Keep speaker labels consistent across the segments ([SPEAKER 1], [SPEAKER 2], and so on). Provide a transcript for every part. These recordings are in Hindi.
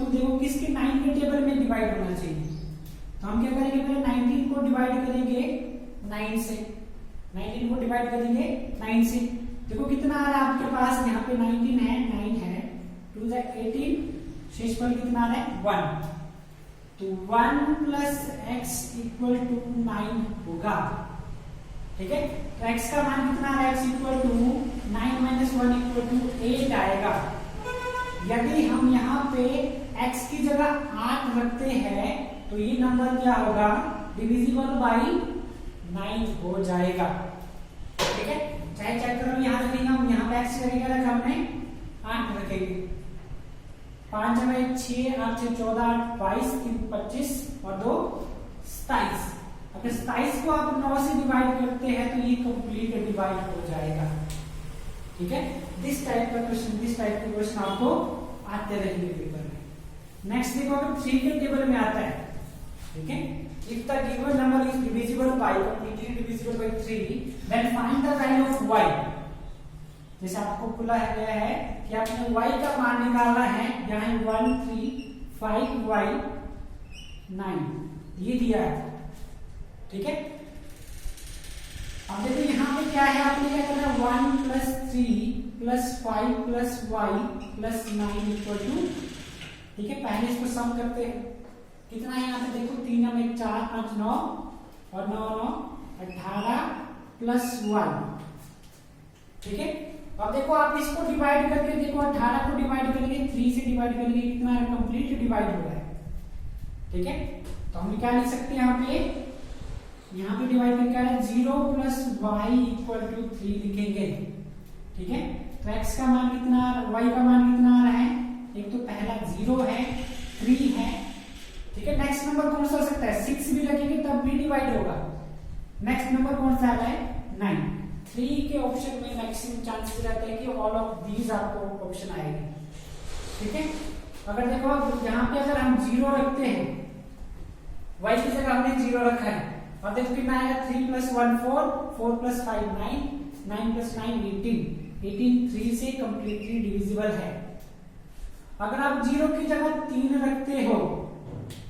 [SPEAKER 1] टू देखो किसके 9 के टेबल में डिवाइड होना चाहिए। तो हम क्या करेंगे, पहले 19 को डिवाइड करेंगे 9 से, 19 को डिवाइड करेंगे 9 से। देखो कितना आ रहा है आपके पास, यहाँ पे 19 है, 9 है, 2 जा 18, शेषफल कितना आ रहा है 1। तो 1 प्लस एक्स इक्वल टू 9 होगा। ठीक है, तो x का मान कितना है, x equal to 9 minus 1 equal to 8 आएगा। यदि हम यहाँ पे x की जगह 8 रखते हैं तो ये नंबर क्या होगा, डिविजिबल बाई 9 हो जाएगा। ठीक है, चाहे चेक करो, यहाँ रखेंगे हम, यहाँ पे x लगेगा रखा हमने 8 रखेंगे, 5 जगह 6, 8 से 14, 8 22, 3 25 और 2 27। अगर 27 को आप 9 से डिवाइड करते हैं तो ये कंप्लीट डिवाइड हो जाएगा। ठीक है, दिस टाइप का क्वेश्चन आपको आते रहेंगे पेपर में। नेक्स्ट देखो, अगर 3 के टेबल में आता है, ठीक है, if the given number is divisible by, completely divisible by 3, then find the value of y। जैसे आपको बोला गया है कि आपने y का मान निकालना है, यहाँ 1 3 5 y 9 ये दिया है। ठीक है, अब देखो यहाँ पे क्या है, आपने क्या करना है, 1 plus 3 plus 5 plus Y plus 9 equal to, ठीक है, पहले इसको सम करते हैं, कितना है यहाँ पे देखो, 3 में 4 5 9 और 9 9 18 प्लस 1। ठीक है, अब देखो आप इसको डिवाइड करके देखो, 18 को डिवाइड करेंगे 3 से डिवाइड करेंगे, कितना है, कंप्लीट डिवाइड हो रहा है। ठीक है, तो हम क्या लिख सकते हैं यहाँ पे डिवाइड करके आ रहा है 0 प्लस वाई इक्वल टू 3 लिखेंगे। ठीक है, तो x का मान कितना, y का मान कितना आ रहा है, एक तो पहला 0 है, 3 है। ठीक है, नेक्स्ट नंबर कौन सा हो सकता है, 6 भी रखेंगे तब भी डिवाइड होगा। नेक्स्ट नंबर कौन सा आ रहा है, 9। 3 के ऑप्शन में मैक्सिमम चांसेस रहते हैं कि ऑल ऑफ दीज आपको ऑप्शन आएंगे। ठीक है, अगर देखो यहाँ पे अगर हम 0 रखते हैं, y की जगह हमने 0 रखा है, अब देखो कितना आएगा, 3 प्लस 1 4, 4 प्लस 5 9, 9 प्लस 9 18, 18 3 से कंप्लीटली डिविजिबल है। अगर आप 0 की जगह 3 रखते हो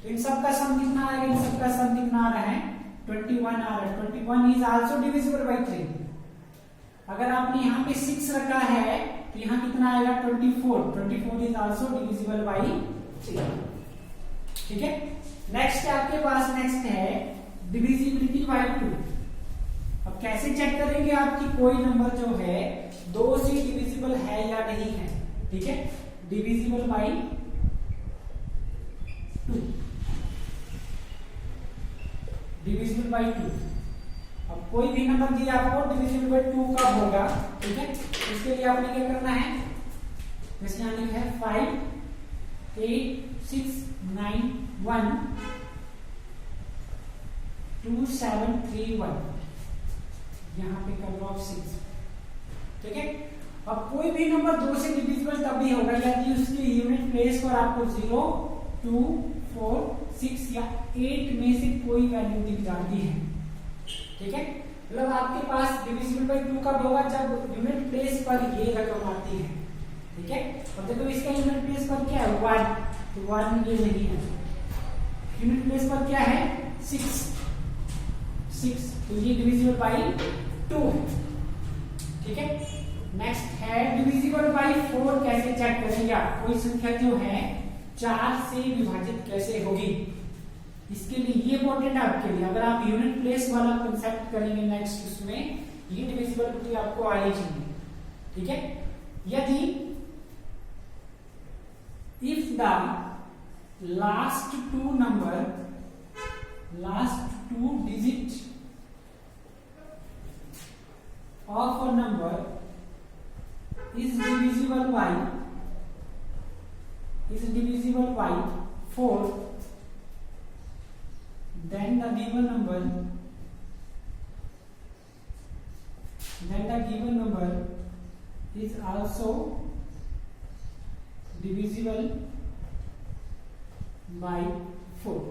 [SPEAKER 1] तो इन सब का सम कितना आएगा, इन सब का सम कितना आ रहा है, 21 आ रहा है। 21 इज आल्सो डिविजिबल बाय 3। अगर आपने यहाँ पे 6 रखा है तो यहाँ कितना आएगा, 24, 24 इज आल्सो डिविजिबल बाय 3। ठीक है, नेक्स्ट आपके पास नेक्स्ट है डिविजिबिलिटी बाय 2। अब कैसे चेक करेंगे आपकी कोई नंबर जो है 2 से डिविजिबल है या नहीं है। ठीक है, डिविजिबल बाय 2, डिविजिबल बाय 2। अब कोई भी नंबर दिया आपको डिविजिबल बाय 2 कब होगा, ठीक है, इसके लिए आपने क्या करना है, जैसे यहाँ लिखा है 5 8 6 9 1 2 7 3 1, यहाँ पे कर लो 6। ठीक है, अब कोई भी नंबर 2 से डिविजिबल तभी होगा यदि उसकी यूनिट प्लेस पर आपको 0 2 4 6 या 8 में से कोई वैल्यू दिख जाती है। ठीक है, मतलब आपके पास डिविजिबल बाय 2 कब होगा, जब यूनिट प्लेस पर ये रकम आती है। ठीक है, अब देखो इसका यूनिट प्लेस पर क्या है 1, तो 1 ये नहीं है, यूनिट प्लेस पर क्या है 6, तो ये डिविजिबल बाय 2 है। ठीक है, नेक्स्ट है डिविजिबल बाय 4। कैसे चेक करेंगे आप, कोई संख्या जो है 4 से विभाजित कैसे होगी, इसके लिए ये इंपॉर्टेंट आपके लिए, अगर आप यूनिट प्लेस वाला कंसेप्ट करेंगे नेक्स्ट उसमें ये डिविजिबिलिटी आपको आनी चाहिए। ठीक है, यदि if the last two digit of a number is divisible by 4, then the given number is also divisible by 4।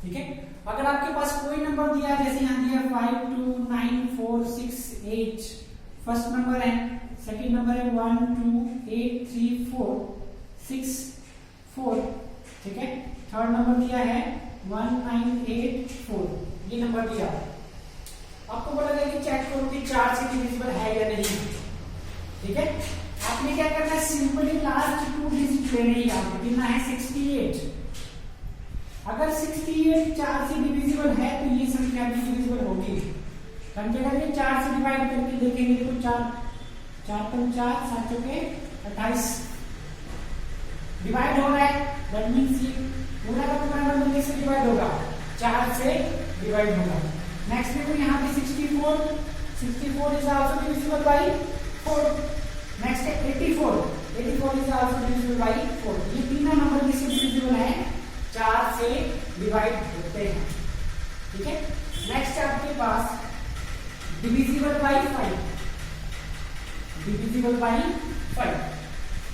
[SPEAKER 1] ठीक है, अगर आपके पास कोई नंबर दिया है, जैसे यहाँ दिया 5 2 9 4 6 8, फर्स्ट नंबर है, सेकंड नंबर है 1 2 8 3 4 6 4, ठीक है। थर्ड नंबर दिया है 1984, ये नंबर दिया। आपको बोला गया कि चेक करो कि 4 से डिविजिबल है या नहीं, ठीक है। आपने क्या करना है, सिंपली लास्ट 2 डिजिट लेने ही, आपको कितना है 68। अगर 68 4 से डिविजिबल है तो ये संख्या भी डिविजिबल होगी। हम क्या करेंगे, 4 से डिवाइड करके देखेंगे। देखो 4 4 4 7 चौके 28 डिवाइड हो रहा है, दैट मींस ये पूरा का पूरा नंबर से डिवाइड होगा, 4 से डिवाइड होगा। नेक्स्ट देखो यहाँ पे 64 is also divisible by 4। Next है 84 इज आल्सो डिविजिबल बाय 4। ये तीनों नंबर किससे डिविजिबल है, 4 से डिवाइड होते हैं, ठीक है। नेक्स्ट है आपके पास डिविजिबल बाय 5, डिविजिबल बाय 5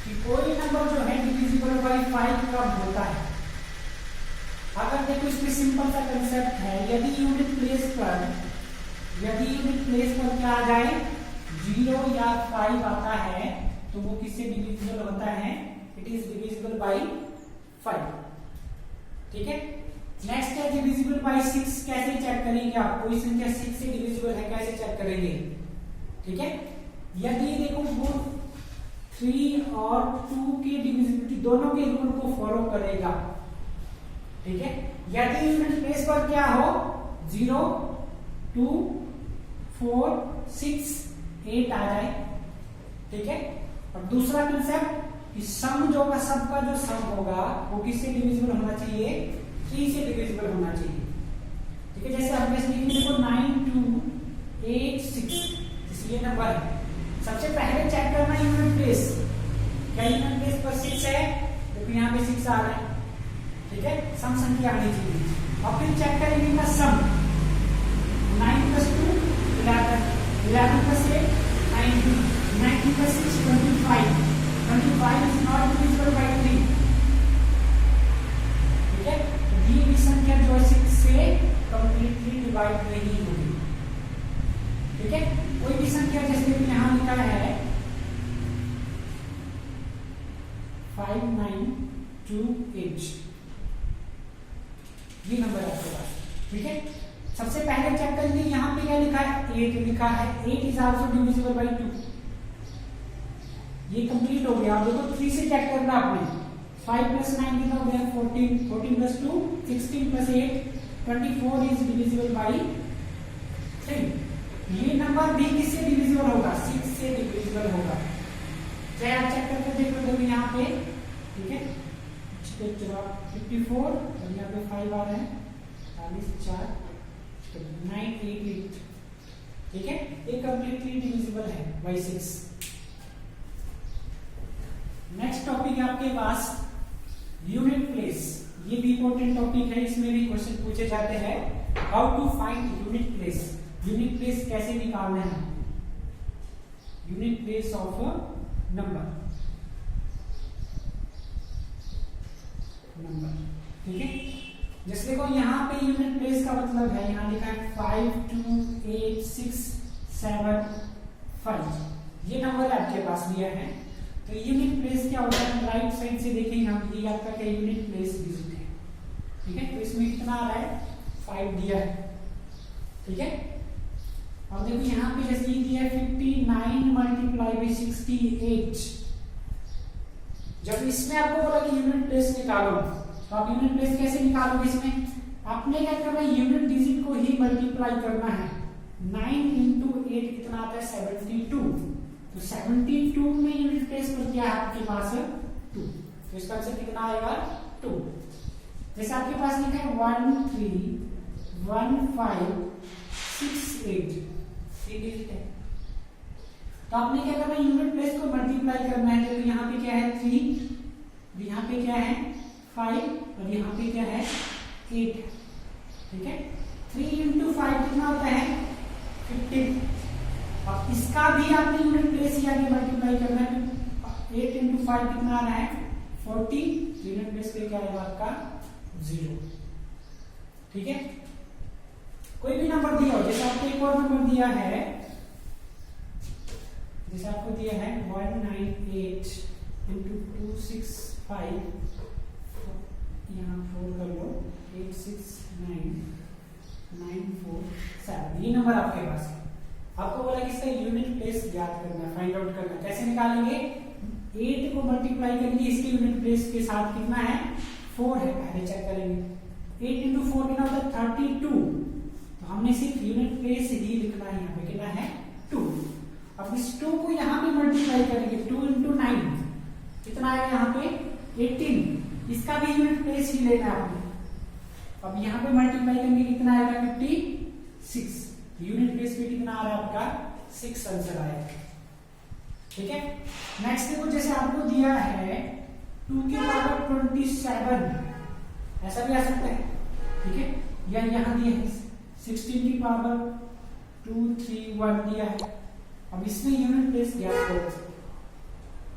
[SPEAKER 1] कि कोई नंबर जो है डिविजिबल बाय 5 कब होता है। अगर देखो इसमें सिंपल सा कंसेप्ट है, यदि यूनिट प्लेस पर क्या आ जाए, 0 या 5 आता है तो वो किससे डिविजिबल होता है, इट इज डिविजिबल बाय 5, ठीक है। नेक्स्ट है डिविजिबल बाय 6। कैसे चेक करेंगे आप, कोई संख्या 6 से डिविजिबल है कैसे चेक करेंगे, ठीक है। यदि देखो वो 3 और 2 की डिविजिबिलिटी दोनों के रूल को फॉलो करेगा, ठीक है। यदि यूनिट प्लेस पर क्या हो, 0 2 4 6 8 आ जाए, ठीक है। और दूसरा कंसेप्ट कि सम जो का सबका जो सम होगा वो किससे डिविजिबल होना चाहिए, 3 से डिविजिबल होना चाहिए, ठीक है। जैसे आप देखो 9286 इसलिए नंबर है। सबसे पहले चेक करना यूनिट प्लेस, क्या यूनिट प्लेस पर 6 है, तो यहाँ पे 6 आ रहा है, ठीक है। सम संख्या आनी चाहिए। और फिर चेक करेंगे इनका सम, 9 + 2 11, 11 + 8 19, 19 + 6 25, 25 इज नॉट डिविजिबल बाय 3, ठीक है। ये भी संख्या जो है 6 से कंप्लीटली डिवाइड नहीं होगी, ठीक है। कोई भी संख्या जैसे कि यहां लिखा है 5928, ये नंबर है आपके पास, ठीक है। सबसे पहले चेक करेंगे यहाँ पे क्या लिखा है, 8 लिखा है, 8 इज आल्सो डिविजिबल बाय 2, ये कंप्लीट हो गया। आप देखो 3 से चेक करना आपने, 5 + 9 कितना हो गया 14, 14 + 2 16 + 8 24 इज डिविजिबल बाय 3। ये नंबर भी किससे डिविजिबल होगा, 6 से डिविजिबल होगा। चाहे आप चेक करके देख लो यहाँ पे, ठीक है। 54 और यहाँ पे 5 आ रहा है, 4 988, ठीक है। ये कंप्लीटली डिविजिबल है बाय 6। नेक्स्ट टॉपिक है आपके पास यूनिट प्लेस। ये भी इंपॉर्टेंट टॉपिक है, इसमें भी क्वेश्चन पूछे जाते हैं। How to find unit place, unit place कैसे निकालना है, यूनिट प्लेस ऑफ नंबर, ठीक है। जैसे देखो यहाँ पे यूनिट प्लेस का मतलब है, यहाँ लिखा है 5 2 8 6 7 5, ये नंबर आपके पास दिया है। तो यूनिट प्लेस क्या होता है, राइट साइड से देखेंगे हम, ये आपका क्या यूनिट प्लेस डिजिट है, ठीक है। तो इसमें कितना आ रहा है, 5 दिया है, ठीक है। और देखो यहाँ पे जैसे ये दिया है 59 × 68। जब इसमें आपको बोला कि यूनिट प्लेस निकालो, तो आप यूनिट प्लेस कैसे निकालोगे, इसमें आपने क्या करना है, यूनिट डिजिट को ही मल्टीप्लाई करना है। 9 × 8 कितना आता है, 72। तो 72 में यूनिट प्लेस पर क्या है आपके पास, 2, तो इसका आंसर कितना आएगा, 2। जैसे आपके पास लिखा है 1 3 1 5 6 8, डिजिट है। तो आपने क्या करना है, यूनिट प्लेस को मल्टीप्लाई करना है। तो यहाँ पे क्या है 3, यहाँ पे क्या है 5 और यहाँ पे क्या है 8, ठीक है। 3 × 5 कितना होता है 15, और इसका भी आपने यूनिट प्लेस ही आगे मल्टीप्लाई करना है। 8 × 5 कितना आ रहा है 40, यूनिट प्लेस पे क्या आएगा आपका 0, ठीक है। कोई भी नंबर दिया हो, जैसे आपको एक और नंबर दिया है, जैसे आपको दिया है 198 × 265 यहाँ 4 कर लो, 8 6 9 9 4 7, ये नंबर आपके पास है। आपको बोला कि इसका यूनिट प्लेस ज्ञात करना है, फाइंड आउट करना है। कैसे निकालेंगे? 8 को मल्टीप्लाई करेंगे, इसके यूनिट प्लेस के साथ कितना है? 4 है, पहले चेक करेंगे। 8 इंटू 4 कितना होता है? 32। तो हमने सिर्फ यूनिट प्लेस ही लिखना है, यहाँ पे कितना है? 2। अब इस 2 को यहाँ पे मल्टीप्लाई करेंगे, 2 इंटू 9 कितना आएगा यहाँ पे? 18। इसका भी यूनिट प्लेस ही लेना है आपने। अब यहाँ पे मल्टीप्लाई करेंगे, कितना आएगा? 56। यूनिट प्लेस पे कितना आ रहा है आपका? 6 आंसर आएगा। ठीक है, नेक्स्ट देखो, जैसे आपको दिया है 2 की पावर 27, ऐसा भी आ सकता है। ठीक है, या यहाँ दिया है 16 की पावर 231 दिया है। अब इसमें यूनिट प्लेस ज्ञात करो।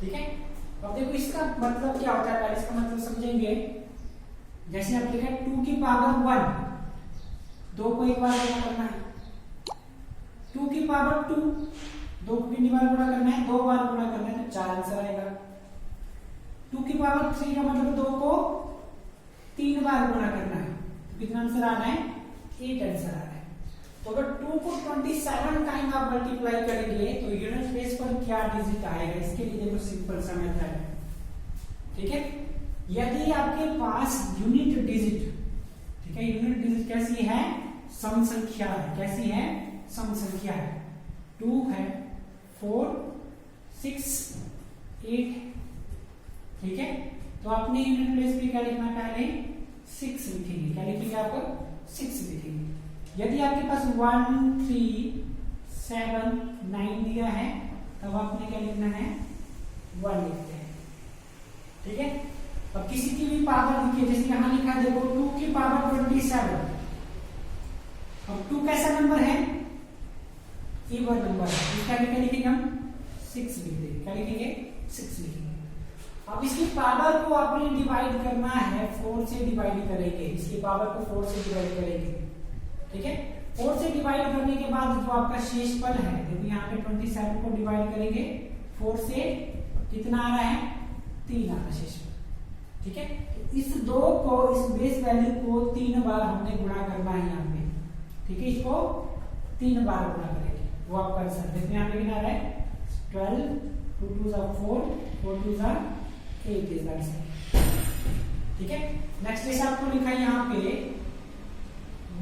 [SPEAKER 1] ठीक है, अब देखो इसका मतलब क्या होता है, पहले इसका मतलब समझेंगे। जैसे आप लिखा है 2 की पावर 1, 2 को एक बार गुणा करना है। 2 की पावर 2, 2 को कितनी बार गुणा करना है? 2 बार गुणा करना है, तो 4 आंसर आएगा। 2 की पावर 3 का मतलब 2 को 3 बार गुणा करना है, तो कितना आंसर आ रहा है? 8 आंसर आ रहा है। तो अगर 2 को 27 टाइम आप मल्टीप्लाई करेंगे तो यूनिट प्लेस पर क्या डिजिट आएगा? इसके लिए देखो सिंपल सा मेथड है। ठीक है, यदि आपके पास यूनिट डिजिट, ठीक है, यूनिट डिजिट कैसी है? सम संख्या है। कैसी है? सम संख्या है। 2 है, 4 6 8। ठीक है, तो आपने यूनिट प्लेस पे क्या लिखना है? पहले 6 लिखेंगे। क्या लिखेंगे आप? 6 लिखेंगे। यदि आपके पास 1 3 7 9 दिया है, तब आपने क्या लिखना है? 1 लिखते हैं। ठीक है, अब किसी की भी पावर लिखिए, जैसे यहां लिखा है देखो 2 की पावर 27। अब 2 कैसा नंबर है? इवन नंबर है। इसका क्या लिखेंगे हम? 6 लिख देंगे। क्या लिखेंगे? 6 लिखेंगे। अब इसकी पावर को आपने डिवाइड करना है, 4 से डिवाइड करेंगे। इसकी पावर को 4 से डिवाइड करेंगे। ठीक है, 4 से डिवाइड करने के बाद जो आपका शेषफल है, देखो यहाँ पे 27 को डिवाइड करेंगे 4 से, कितना आ रहा है? 3 आ रहा है शेषफल। ठीक है, इस 2 को, इस बेस वैल्यू को 3 बार हमने गुणा करना है यहाँ पे। ठीक है, इसको 3 बार गुणा करेंगे, वो आपका आंसर। देखो यहाँ पे कितना आ रहा है? 12, 2 2 4, 4 2 8 इज आंसर। ठीक है, नेक्स्ट जैसे आपको लिखा है यहाँ पे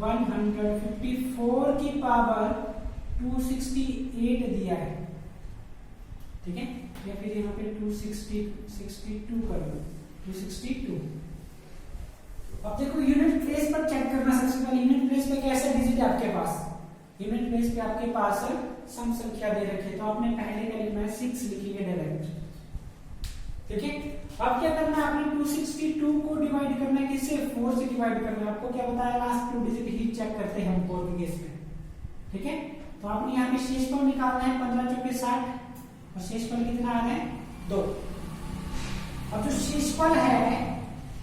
[SPEAKER 1] 154 की पावर 268 दिया है। ठीक है, या फिर यहाँ पे 262 कर लो, 262। अब देखो यूनिट प्लेस पर चेक करना। सबसे पहले यूनिट प्लेस पे कैसा डिजिट है आपके पास? यूनिट प्लेस पे आपके पास सम संख्या दे रखी है, तो आपने पहले क्या लिखना है? 6 लिखिए डायरेक्ट। ठीक है, अब क्या करना है? आपने 262 को डिवाइड करना है, किससे? 4 से डिवाइड करना है। आपको क्या बताया? लास्ट 2 डिजिट ही चेक करते हैं हम 4 के केस में। ठीक है, तो आपने यहाँ पे शेषफल निकालना है, 15 चौके 60, और शेषफल कितना आ रहा है? 2। अब जो शेषफल है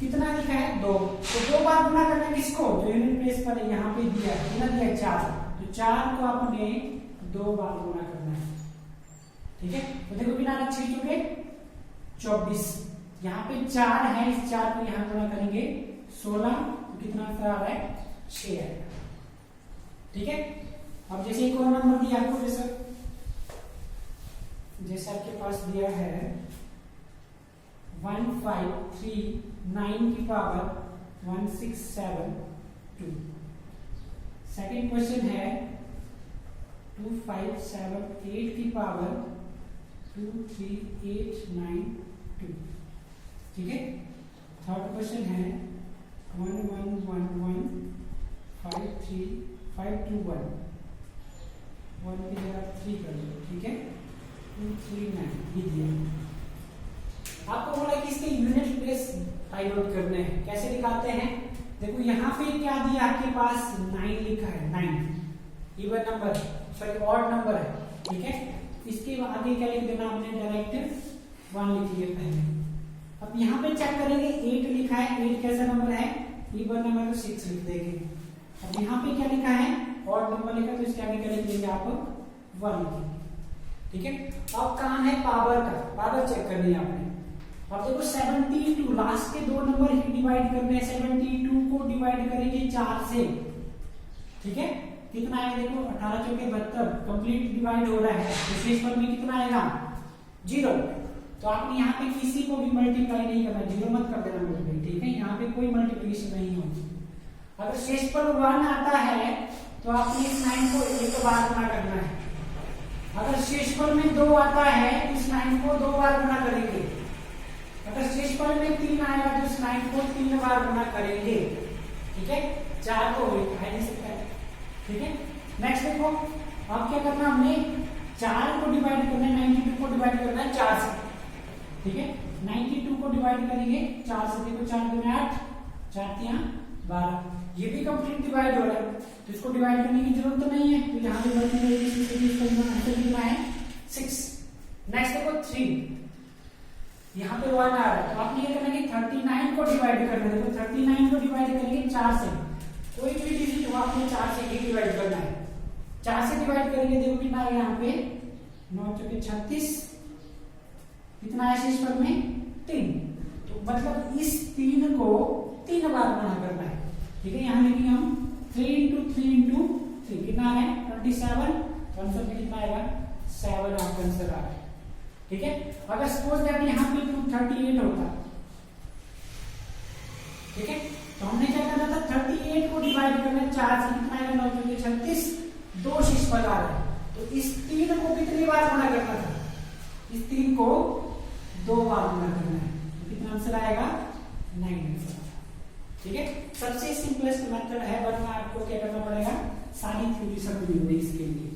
[SPEAKER 1] कितना लिखा है? 2। तो 2 बार गुणा करना है किसको? जो यूनिट प्लेस पर यहाँ पे दिया है, कितना दिया है? 4। तो 4 को आपने 2 बार गुणा करना है। ठीक है, तो देखो कितना आ रहा है? 6 चौके 24। यहाँ पे 4 है, इस 4 को यहाँ गुणा करेंगे 16, तो कितना आंसर आ रहा है? 6 आएगा। ठीक है, अब जैसे एक और नंबर दिया आपको, जैसे आपके पास दिया है 1539 की पावर 1672। सेकेंड क्वेश्चन है 2578 की पावर 23892। ठीक है, थर्ड क्वेश्चन है 11115351, 1 की जगह 3 कर लो। ठीक है, 239 ये दिया। आपको बोला कि इसके यूनिट प्लेस फाइंड आउट करने हैं। कैसे निकालते हैं? देखो यहाँ पे क्या दिया आपके पास? 9 लिखा है। 9 even number, sorry odd number है। ठीक है, इसके आगे क्या लिख देना आपने? डायरेक्ट 1 लिखिए पहले। अब यहाँ पे चेक करेंगे 8 लिखा है। 8 कैसा नंबर है? इवन नंबर, तो 6 लिख देंगे। अब यहाँ पे क्या लिखा है? ऑड नंबर लिखा, तो इसके आगे क्या लिख देंगे आप? 1 लिखेंगे। ठीक है, अब काम है पावर का। पावर चेक करनी है आपने। अब देखो 72 लास्ट के दो नंबर ही डिवाइड करने हैं। 72 को डिवाइड करेंगे 4 से, ठीक है, कितना आएगा देखो 18 चौके 72, कंप्लीट डिवाइड हो रहा है। तो शेषफल में कितना आएगा 0। तो आपने यहाँ पे किसी को भी मल्टीप्लाई नहीं करना, 0 मत कर देना मल्टीप्लाई, ठीक है, यहाँ पे कोई मल्टीप्लिकेशन नहीं होगी। अगर शेषफल 1 आता है तो आपने इस 9 को एक बार गुना करना है। अगर शेषफल में 2 आता है तो इस 9 को 2 बार गुना करेंगे। अगर शेषफल में 3 आएगा तो इस 9 को 3 बार गुना करेंगे, ठीक है। 4 को लिखा नहीं सकता है, ठीक है। नेक्स्ट देखो, अब क्या करना, हमने 4 को डिवाइड करना है, 92 को डिवाइड करना है 4 से, ठीक है। 92 को डिवाइड करेंगे 4 से, देखो 4 दूनी 8, 4 3 12, ये भी कंप्लीट डिवाइड हो रहा है, तो इसको डिवाइड करने की जरूरत तो नहीं है, तो यहाँ पे बढ़ने में आंसर कितना है 6। नेक्स्ट देखो 3, यहाँ पे 1 आ रहा है, तो आपने ये करना है कि 39 को डिवाइड करना है। देखो 39 को डिवाइड करेंगे 4 से, कोई भी डिजिट हो आपने 4 से ही डिवाइड करना है। 4 से डिवाइड करेंगे, देखो कितना आएगा यहाँ पे 9 चौके 36, कितना है शेषफल में 3। तो मतलब इस 3 को 3 बार गुणा करना है, ठीक है। यहाँ लिखेंगे हम 3 into 3 into 3, कितना है 27, तो आंसर में कितना आएगा 7 आपका आंसर आ रहा है, ठीक है। अगर सपोज दैट यहाँ पे 238 होता, ठीक है, तो हमने क्या करना था 38 को डिवाइड करना 4 से, कितना आएगा 9 चौके 36, 2 शेषफल आ रहा है, तो इस 3 को कितनी बार गुणा करना था, इस 3 को 2 बार गुणा करना है, तो कितना आंसर आएगा 9 आंसर, ठीक है। सबसे सिंपलेस्ट मेथड है, वरना आपको क्या करना पड़ेगा, सारी थ्योरी समझनी होगी इसके लिए,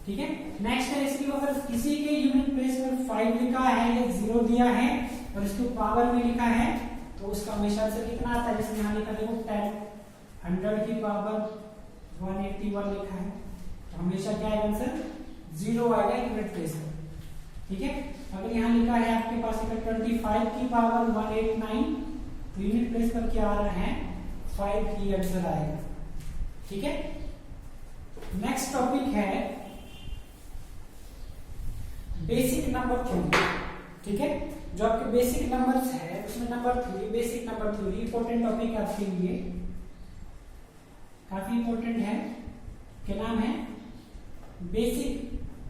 [SPEAKER 1] ठीक है। नेक्स्ट है इसकी, अगर किसी के यूनिट प्लेस पर 5 लिखा है या 0 दिया है और इसको पावर में लिखा है, तो उसका हमेशा से कितना आता है, जैसे यहाँ लिखा देखो 10 100 की पावर 181 लिखा है, तो हमेशा क्या आएगा आंसर 0 आएगा यूनिट प्लेस पर, ठीक है। अगर यहाँ लिखा है आपके पास 25 की पावर 189, तो यूनिट प्लेस पर क्या आ रहा है 5 ही आंसर आएगा, ठीक है। नेक्स्ट टॉपिक है बेसिक नंबर थ्योरी, ठीक है। जो आपके बेसिक नंबर्स है उसमें number theory, basic number theory important topic है आपके लिए, काफी इंपॉर्टेंट है। क्या नाम है, बेसिक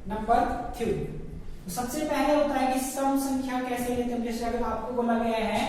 [SPEAKER 1] नंबर थ्योरी। तो सबसे पहले होता है कि सम संख्या कैसे लेते हैं। जैसे अगर आपको बोला गया है